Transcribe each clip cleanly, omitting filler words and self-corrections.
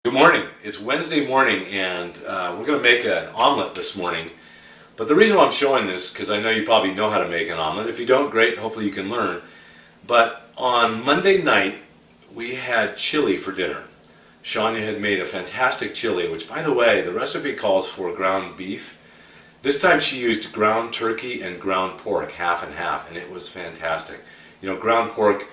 Good morning. It's Wednesday morning and we're going to make an omelet this morning. But the reason why I'm showing this, because I know you probably know how to make an omelet. If you don't, great, hopefully you can learn. But on Monday night, we had chili for dinner. Shania had made a fantastic chili, which by the way, the recipe calls for ground beef. This time she used ground turkey and ground pork, half and half, and it was fantastic. You know, ground pork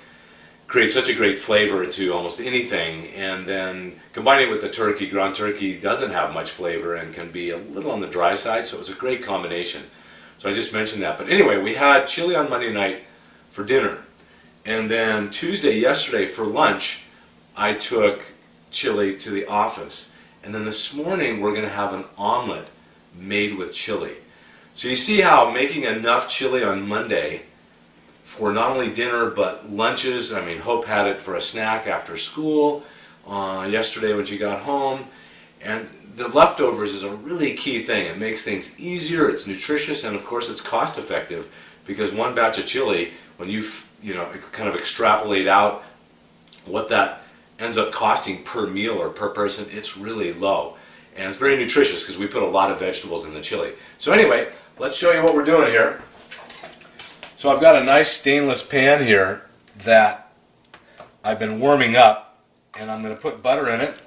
creates such a great flavor to almost anything, and then combining it with the turkey, ground turkey doesn't have much flavor and can be a little on the dry side, so it was a great combination. So I just mentioned that. But anyway, we had chili on Monday night for dinner, and then yesterday for lunch, I took chili to the office, and then this morning we're going to have an omelet made with chili. So you see how making enough chili on Monday for not only dinner but lunches. I mean, Hope had it for a snack after school yesterday when she got home, and the leftovers is a really key thing. It makes things easier, it's nutritious, and of course it's cost effective, because one batch of chili, when you kind of extrapolate out what that ends up costing per meal or per person, it's really low, and it's very nutritious because we put a lot of vegetables in the chili. So anyway, let's show you what we're doing here. So I've got a nice stainless pan here that I've been warming up, and I'm going to put butter in it.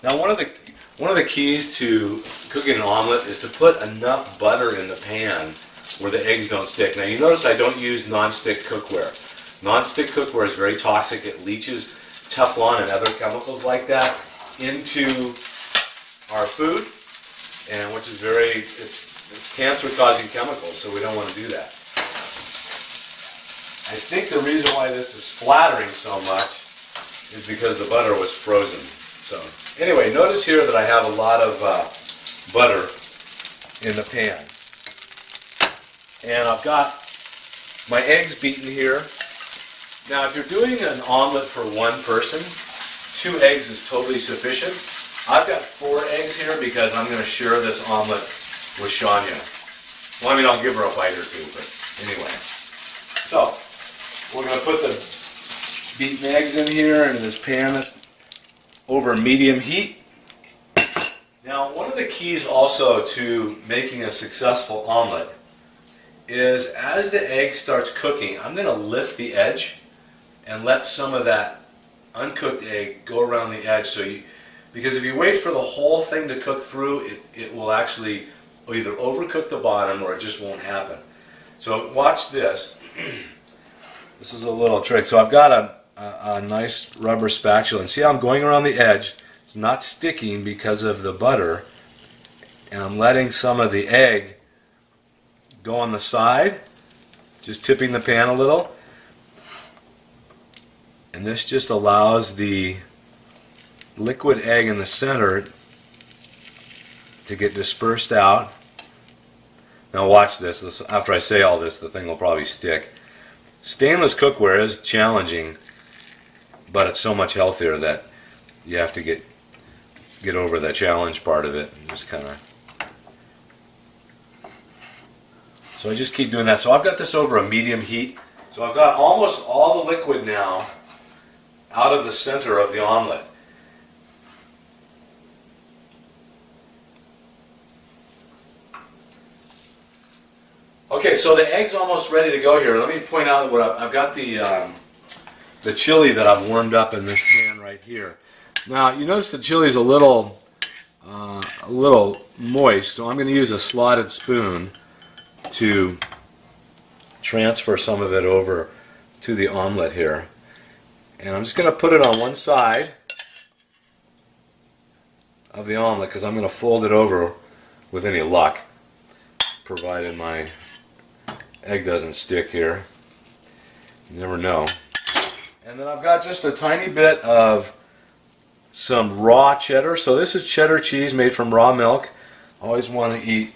Now one of the keys to cooking an omelet is to put enough butter in the pan where the eggs don't stick. Now you notice I don't use non-stick cookware. Non-stick cookware is very toxic. It leaches Teflon and other chemicals like that into our food, and which is it's cancer-causing chemicals, so we don't want to do that. I think the reason why this is splattering so much is because the butter was frozen. So anyway, notice here that I have a lot of butter in the pan. And I've got my eggs beaten here. Now if you're doing an omelet for one person, 2 eggs is totally sufficient. I've got 4 eggs here because I'm going to share this omelet with Shania. Well, I mean, I'll give her a bite or two, but anyway. So, we're going to put the beaten eggs in here into this pan over medium heat. Now, one of the keys also to making a successful omelet is as the egg starts cooking, I'm going to lift the edge and let some of that uncooked egg go around the edge. Because if you wait for the whole thing to cook through, it will actually either overcook the bottom or it just won't happen. So watch this. This is a little trick. So I've got a nice rubber spatula, and see how I'm going around the edge. It's not sticking because of the butter, and I'm letting some of the egg go on the side, just tipping the pan a little, and this just allows the liquid egg in the center to get dispersed out. Now watch this. After I say all this, the thing will probably stick. Stainless cookware is challenging, but it's so much healthier that you have to get over the challenge part of it and just kind of. So I just keep doing that. So I've got this over a medium heat. So I've got almost all the liquid now out of the center of the omelet. Okay, so the egg's almost ready to go here. Let me point out what I've got the chili that I've warmed up in this pan right here. Now you notice the chili is a little moist, so I'm going to use a slotted spoon to transfer some of it over to the omelet here. And I'm just going to put it on one side of the omelet because I'm going to fold it over with any luck, provided my egg doesn't stick here. You never know. And then I've got just a tiny bit of some raw cheddar. So this is cheddar cheese made from raw milk. Always want to eat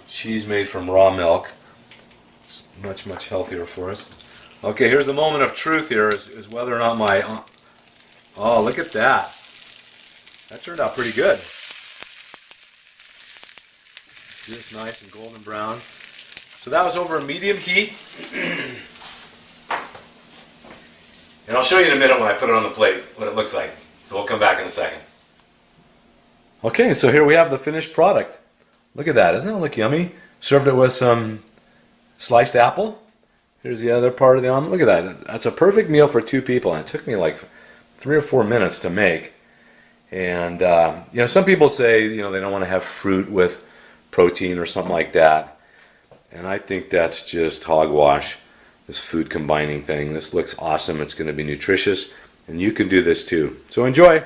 cheese made from raw milk. It's much healthier for us. Okay, here's the moment of truth here is whether or not my oh, look at that. That turned out pretty good. Just nice and golden brown. So that was over a medium heat. And I'll show you in a minute when I put it on the plate what it looks like. So we'll come back in a second. Okay, so here we have the finished product. Look at that, doesn't it look yummy? Served it with some sliced apple. Here's the other part of the omelet. Look at that. That's a perfect meal for 2 people. And it took me like 3 or 4 minutes to make. And you know, some people say, you know, they don't want to have fruit with protein or something like that. And I think that's just hogwash, this food combining thing. This looks awesome. It's going to be nutritious. And you can do this too. So enjoy.